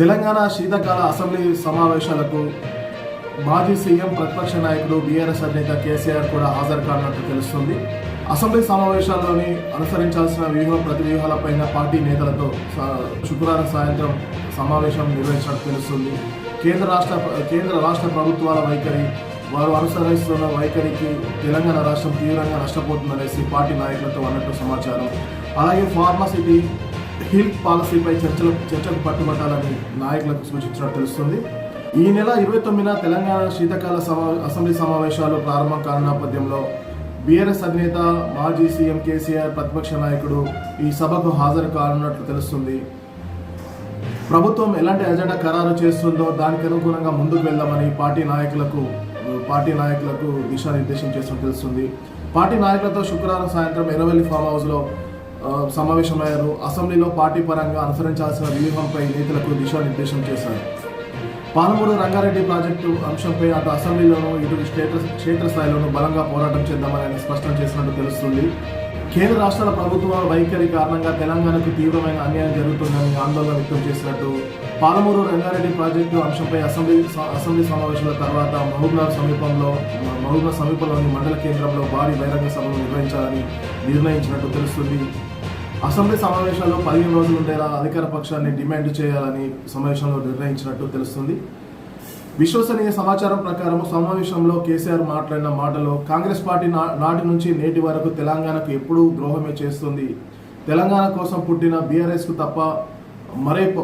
Telangana శీతకాల assembly సమావేశాలకు మాజీ CM ప్రతిపక్ష నాయకుడు బీఆర్ఎస్ అధినేత కేసీఆర్ కూడా హాజరు కానున్నట్టు తెలుస్తుంది. అసెంబ్లీ సమావేశాల్లోని అనుసరించాల్సిన ప్రతి వ్యూహాలపైన పార్టీ నేతలతో శుక్రవారం సాయంత్రం సమావేశం నిర్వహించినట్టు తెలుస్తుంది. కేంద్ర రాష్ట్ర ప్రభుత్వాల వైఖరి, వారు అనుసరిస్తున్న వైఖరికి తెలంగాణ రాష్ట్రం తీవ్రంగా నష్టపోతుందనేసి పార్టీ నాయకులతో అన్నట్టు సమాచారం. అలాగే ఫార్మాసిటీ హిల్ పాలసీపై చర్చకు పట్టుబట్టాలని నాయకులకు సూచించినట్టు తెలుస్తుంది. ఈ నెల 29న తెలంగాణ శీతకాల అసెంబ్లీ సమావేశాలు ప్రారంభం కానున్న నేపథ్యంలో బీఆర్ఎస్ అధినేత మాజీ సీఎం కేసీఆర్ ప్రతిపక్ష నాయకుడు ఈ సభకు హాజరు కానున్నట్లు తెలుస్తుంది. ప్రభుత్వం ఎలాంటి ఎజెండా ఖరారు చేస్తుందో దానికి అనుగుణంగా ముందుకు వెళ్దామని పార్టీ నాయకులకు దిశానిర్దేశం చేసినట్టు తెలుస్తుంది. పార్టీ నాయకులతో శుక్రవారం సాయంత్రం ఎర్రవెల్లి ఫామ్ హౌస్లో సమావేశమయ్యారు. అసెంబ్లీలో పార్టీ పరంగా అనుసరించాల్సిన వ్యూహంపై నేతలకు దిశానిర్దేశం చేశారు. పాలమూరు రంగారెడ్డి ప్రాజెక్టు అంశంపై అటు అసెంబ్లీలోనూ ఇటు క్షేత్రస్థాయిలోనూ బలంగా పోరాటం చేద్దామని ఆయన స్పష్టం చేసినట్టు తెలుస్తుంది. కేంద్ర రాష్ట్రాల ప్రభుత్వాల వైఖరి కారణంగా తెలంగాణకు తీవ్రమైన అన్యాయం జరుగుతుందని ఆందోళన వ్యక్తం చేసినట్టు, పాలమూరు రంగారెడ్డి ప్రాజెక్టు అంశంపై అసెంబ్లీ సమావేశాల తర్వాత మహబూబ్నగర్ సమీపంలోని మండల కేంద్రంలో భారీ బహిరంగ సభను నిర్వహించాలని నిర్ణయించినట్టు తెలుస్తుంది. అసెంబ్లీ సమావేశాల్లో 15 రోజులు ఉండేలా అధికార పక్షాన్ని డిమాండ్ చేయాలని సమావేశంలో నిర్ణయించినట్టు తెలుస్తుంది. విశ్వసనీయ సమాచారం ప్రకారం సమావేశంలో కేసీఆర్ మాట్లాడిన మాటలో, కాంగ్రెస్ పార్టీ నాటి నుంచి నేటి వరకు తెలంగాణకు ఎప్పుడూ ద్రోహమే చేస్తుంది. తెలంగాణ కోసం పుట్టిన బీఆర్ఎస్కు తప్ప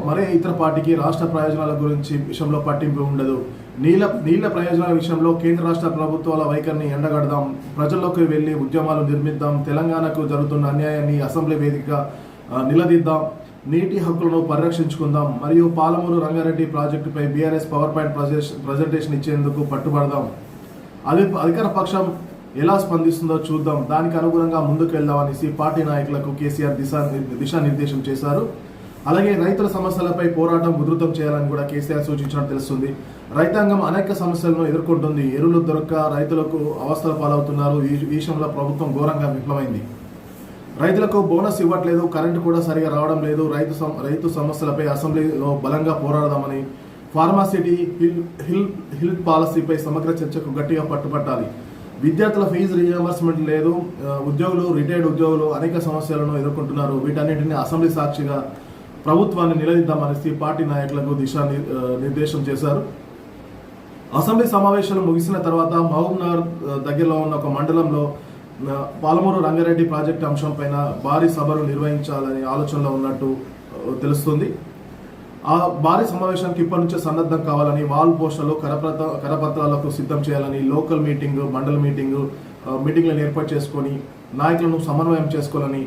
మరే ఇతర పార్టీకి రాష్ట్ర ప్రయోజనాల విషయంలో పట్టింపు ఉండదు. నీళ్ల ప్రయోజనాల విషయంలో కేంద్ర రాష్ట్ర ప్రభుత్వాల వైఖరిని ఎండగడదాం, ప్రజల్లోకి వెళ్లి ఉద్యమాలు నిర్మిద్దాం, తెలంగాణకు జరుగుతున్న అన్యాయాన్ని అసెంబ్లీ వేదికగా నిలదీద్దాం, నీటి హక్కులను పరిరక్షించుకుందాం మరియు పాలమూరు రంగారెడ్డి ప్రాజెక్టుపై బీఆర్ఎస్ పవర్ పాయింట్ ప్రజెంటేషన్ ఇచ్చేందుకు పట్టుబడదాం. అధికార పక్షం ఎలా స్పందిస్తుందో చూద్దాం, దానికి అనుగుణంగా ముందుకు వెళ్దామనేసి పార్టీ నాయకులకు కేసీఆర్ దిశానిర్దేశం చేశారు. అలాగే రైతుల సమస్యలపై పోరాటం ఉధృతం చేయాలని కూడా కేసీఆర్ సూచించినట్టు తెలుస్తుంది. రైతాంగం అనేక సమస్యలను ఎదుర్కొంటుంది. ఎరువులు దొరక్క రైతులకు అవస్థల పాలవుతున్నారు. ఈ విషయంలో ప్రభుత్వం ఘోరంగా విఫలమైంది. రైతులకు బోనస్ ఇవ్వట్లేదు, కరెంటు కూడా సరిగా రావడం లేదు. రైతు సమస్యలపై అసెంబ్లీలో బలంగా పోరాడదామని, ఫార్మాసిటీ హిల్ పాలసీపై సమగ్ర చర్చకు గట్టిగా పట్టుబట్టాలి. విద్యార్థుల ఫీజు రీఎంబర్స్మెంట్ లేదు. రిటైర్డ్ ఉద్యోగులు అనేక సమస్యలను ఎదుర్కొంటున్నారు. వీటన్నిటిని అసెంబ్లీ సాక్షిగా ప్రభుత్వాన్ని నిలదీద్దామనేసి పార్టీ నాయకులకు నిర్దేశం చేశారు. అసెంబ్లీ సమావేశాలు ముగిసిన తర్వాత మహబూబ్నగర్ దగ్గరలో ఉన్న ఒక మండలంలో పాలమూరు రంగారెడ్డి ప్రాజెక్టు అంశంపైన భారీ సభలు నిర్వహించాలని ఆలోచనలో ఉన్నట్టు తెలుస్తుంది. ఆ భారీ సమావేశానికి ఇప్పటి నుంచే సన్నద్ధం కావాలని, వాల్ పోస్టర్లు కరపత్రాలకు సిద్ధం చేయాలని, లోకల్ మీటింగ్, మండల మీటింగ్లను ఏర్పాటు చేసుకొని నాయకులను సమన్వయం చేసుకోవాలని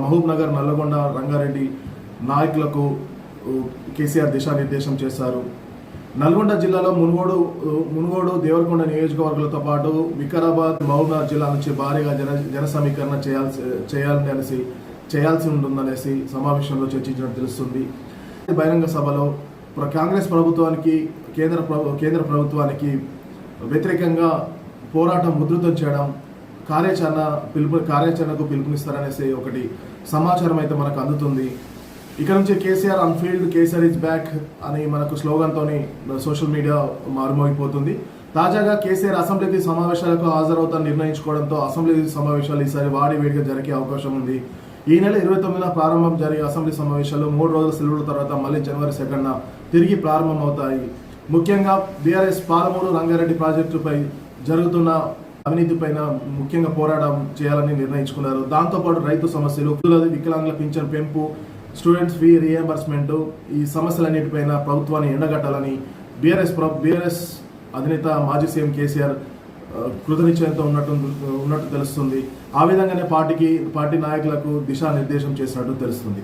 మహబూబ్నగర్, నల్లగొండ, రంగారెడ్డి నాయకులకు కేసీఆర్ దిశానిర్దేశం చేశారు. నల్గొండ జిల్లాలో మునుగోడు, దేవరకొండ నియోజకవర్గాలతో పాటు వికారాబాద్, మహబూబ్నగర్ జిల్లా నుంచి భారీగా జన సమీకరణ చేయాల్సి ఉంటుందనేసి సమావేశంలో చర్చించినట్టు తెలుస్తుంది. బహిరంగ సభలో కాంగ్రెస్ ప్రభుత్వానికి, కేంద్ర ప్రభుత్వానికి వ్యతిరేకంగా పోరాటం ఉధృతం చేయడం, కార్యాచరణకు పిలుపునిస్తారనేసి ఒకటి సమాచారం అయితే మనకు అందుతుంది. ఇక్కడ నుంచి KCR unfilled, KCR is back అని మనకు స్లోగన్తోని సోషల్ మీడియా మారుమోగిపోతుంది. తాజాగా కేసీఆర్ అసెంబ్లీకి సమావేశాలకు హాజరవుతాను నిర్ణయించుకోవడంతో అసెంబ్లీ సమావేశాలు ఈసారి వేడిగా జరిగే అవకాశం ఉంది. ఈ నెల 29న ప్రారంభం జరిగే అసెంబ్లీ సమావేశాలు 3 రోజుల సెలవుల తర్వాత మళ్ళీ జనవరి 2న తిరిగి ప్రారంభమవుతాయి. ముఖ్యంగా బీఆర్ఎస్ పాలమూరు రంగారెడ్డి ప్రాజెక్టుపై జరుగుతున్న అవినీతిపైన ముఖ్యంగా పోరాటం చేయాలని నిర్ణయించుకున్నారు. దాంతోపాటు రైతు సమస్యలు, వికలాంగుల పింఛన్ పెంపు, స్టూడెంట్స్ ఫీ రీఎంబర్స్మెంట్, ఈ సమస్యలన్నిటిపైన ప్రభుత్వాన్ని ఎండగట్టాలని బీఆర్ఎస్ అధినేత మాజీ సీఎం కేసీఆర్ కృతనిశ్చయంతో ఉన్నట్టు తెలుస్తుంది. ఆ విధంగానే పార్టీ నాయకులకు దిశానిర్దేశం చేసినట్టు తెలుస్తుంది.